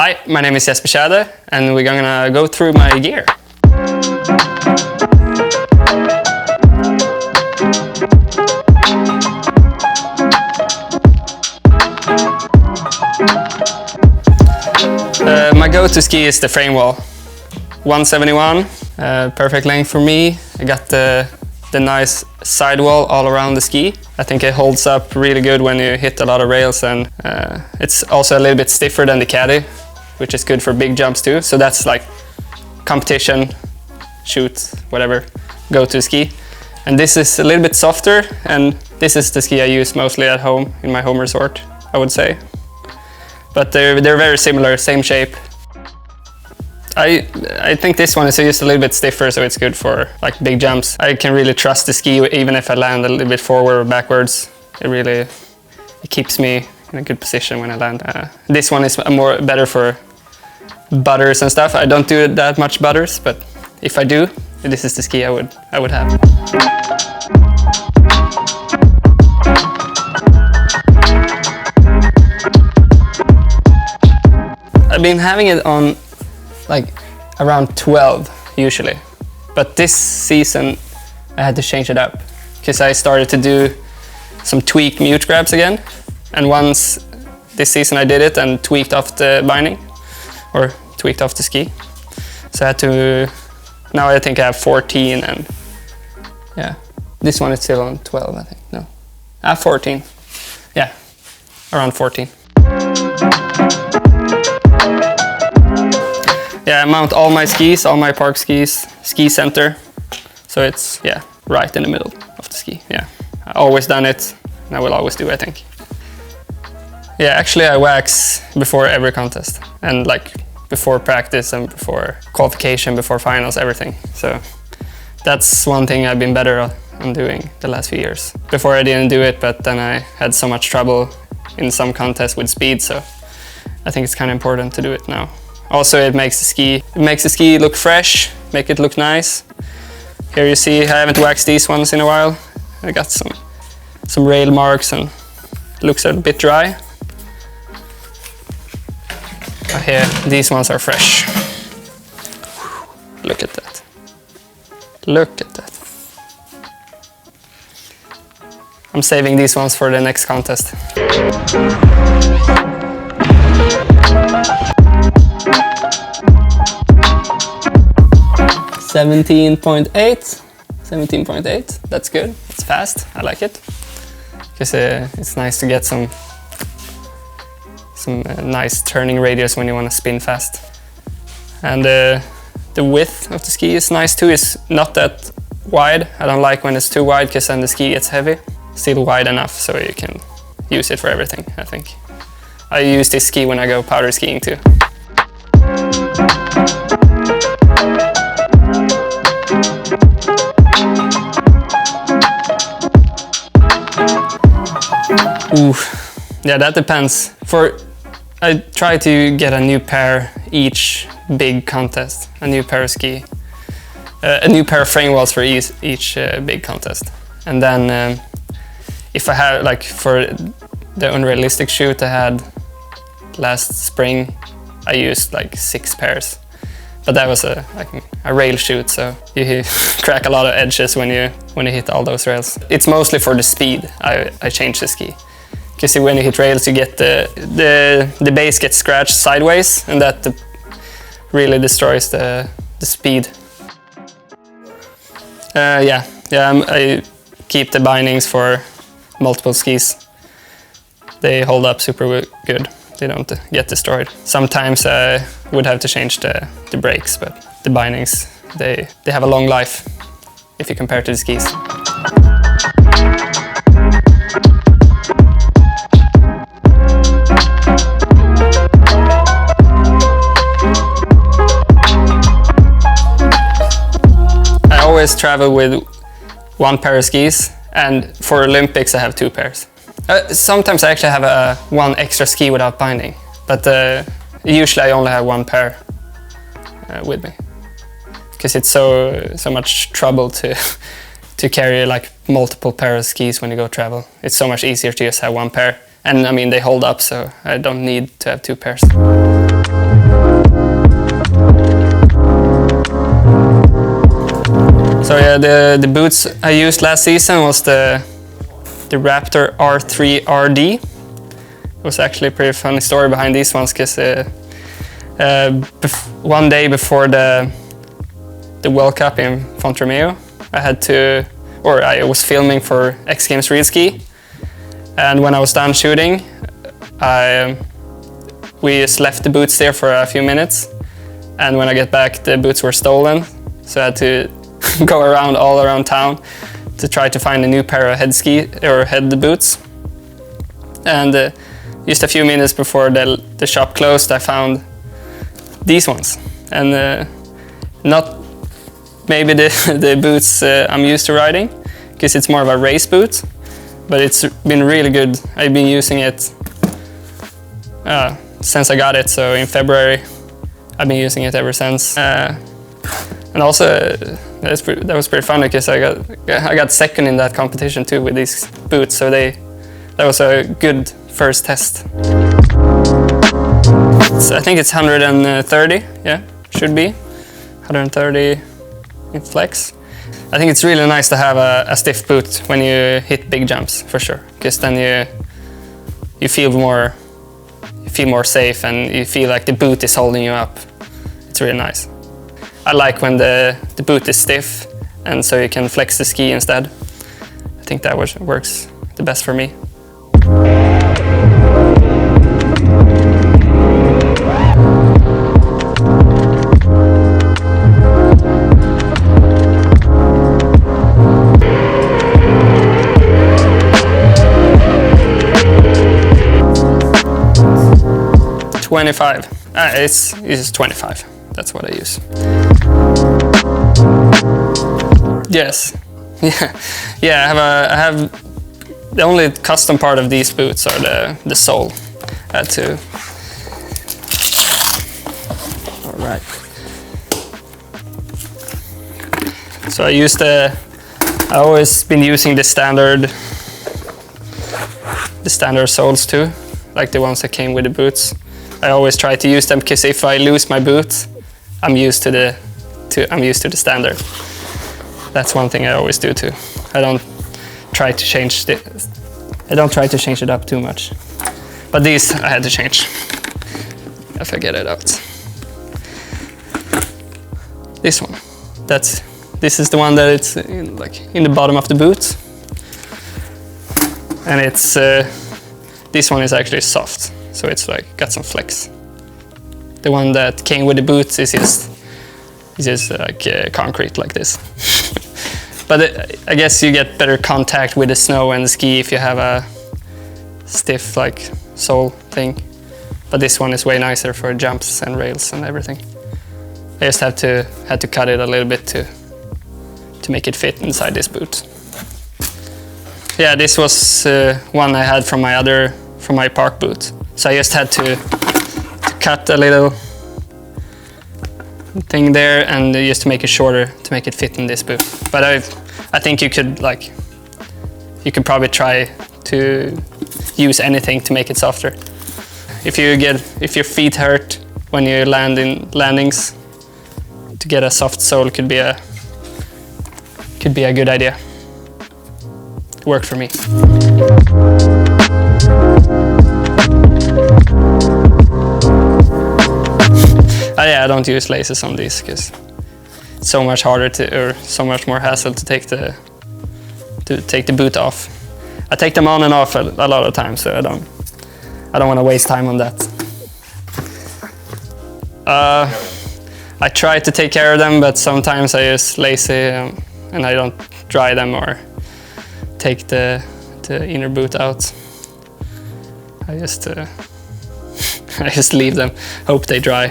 Hi, my name is Jesper Tjäder and we're gonna go through my gear. My go-to ski is the frame wall. 171, perfect length for me. I got the nice sidewall all around the ski. I think it holds up really good when you hit a lot of rails, and it's also a little bit stiffer than the caddy, which is good for big jumps too. So that's like competition, shoot, whatever, go-to ski. And this is a little bit softer, and this is the ski I use mostly at home, in my home resort, I would say. But they're very similar, same shape. I think this one is just a little bit stiffer, so it's good for like big jumps. I can really trust the ski even if I land a little bit forward or backwards. It keeps me in a good position when I land. This one is better for butters and stuff. I don't do that much butters, but if I do, this is the ski I would have. I've been having it on like around 12 usually, but this season I had to change it up because I started to do some tweak mute grabs again, and once this season I did it and tweaked off the binding or tweaked off the ski, so I had to, now I think I have 14, and yeah, this one is still on 12, I think. No, I have 14, yeah, around 14. Yeah, I mount all my skis, all my park skis, ski center. So it's, yeah, right in the middle of the ski, yeah. I've always done it, and I will always do, I think. Yeah, actually I wax before every contest, and like before practice and before qualification, before finals, everything. So that's one thing I've been better on doing the last few years. Before I didn't do it, but then I had so much trouble in some contests with speed, so I think it's kind of important to do it now. Also, it makes the ski look fresh, make it look nice. Here you see, I haven't waxed these ones in a while. I got some rail marks and it looks a bit dry. But here, these ones are fresh. Look at that. Look at that. I'm saving these ones for the next contest. 17.8, that's good, it's fast, I like it. Because it's nice to get some nice turning radius when you want to spin fast. And the width of the ski is nice too, it's not that wide. I don't like when it's too wide because then the ski gets heavy. Still wide enough so you can use it for everything, I think. I use this ski when I go powder skiing too. Ooh, yeah, that depends. I try to get a new pair each big contest, a new pair of ski, a new pair of frame walls for each big contest. And then if I have, like for the unrealistic shoot I had last spring, I used like 6 pairs. But that was a rail shoot, so you crack a lot of edges when you hit all those rails. It's mostly for the speed I change the ski. Because when you hit rails, you get the base gets scratched sideways, and that really destroys the speed. I keep the bindings for multiple skis. They hold up super good. They don't get destroyed. Sometimes I would have to change the brakes, but the bindings, they have a long life if you compare to the skis. I always travel with 1 pair of skis, and for Olympics I have 2 pairs. Sometimes I actually have 1 extra ski without binding, but usually I only have 1 pair with me, because it's so much trouble to carry like multiple pairs of skis when you go travel. It's so much easier to just have 1 pair, And I mean, they hold up, so I don't need to have 2 pairs. So yeah, the boots I used last season was the Raptor R3 RD. It was actually a pretty funny story behind these ones, because one day before the World Cup in Fontremeo, I was filming for X Games Freeski, and when I was done shooting, we just left the boots there for a few minutes, and when I get back, the boots were stolen, so I had to go all around town to try to find a new pair of head boots. And just a few minutes before the shop closed, I found these ones, and not maybe the boots I'm used to riding, because it's more of a race boot, but it's been really good. I've been using it since I got it, so in February I've been using it ever since. And also that was pretty fun, because I got second in that competition too with these boots, so that was a good first test. I think it's 130, yeah, should be 130 in flex. I think it's really nice to have a stiff boot when you hit big jumps, for sure, because then you feel more safe, and you feel like the boot is holding you up. It's really nice. I like when the boot is stiff, and so you can flex the ski instead. I think that works the best for me. $25. It's 25. That's what I use. Yes. Yeah. I have the only custom part of these boots are the sole. I had to. All right. So I always been using the standard soles too, like the ones that came with the boots. I always try to use them, because if I lose my boot, I'm used to the standard. That's one thing I always do too. I don't try to change it up too much. But these I had to change. If I get it out. This one. This is the one that it's in the bottom of the boot. And it's this one is actually soft. So it's got some flex. The one that came with the boots is just like concrete like this. But I guess you get better contact with the snow and the ski if you have a stiff sole thing. But this one is way nicer for jumps and rails and everything. I just had to cut it a little bit to make it fit inside this boot. Yeah, this was one I had from my park boot. So I just had to cut a little thing there, and just to make it shorter to make it fit in this boot. But I think you could probably try to use anything to make it softer. If your feet hurt when you land in landings, to get a soft sole could be a good idea. It worked for me. Yeah, I don't use laces on these, because it's so much harder or so much more hassle to take the boot off. I take them on and off a lot of times, so I don't want to waste time on that. I try to take care of them, but sometimes I just lazy and I don't dry them or take the inner boot out. I just leave them, hope they dry.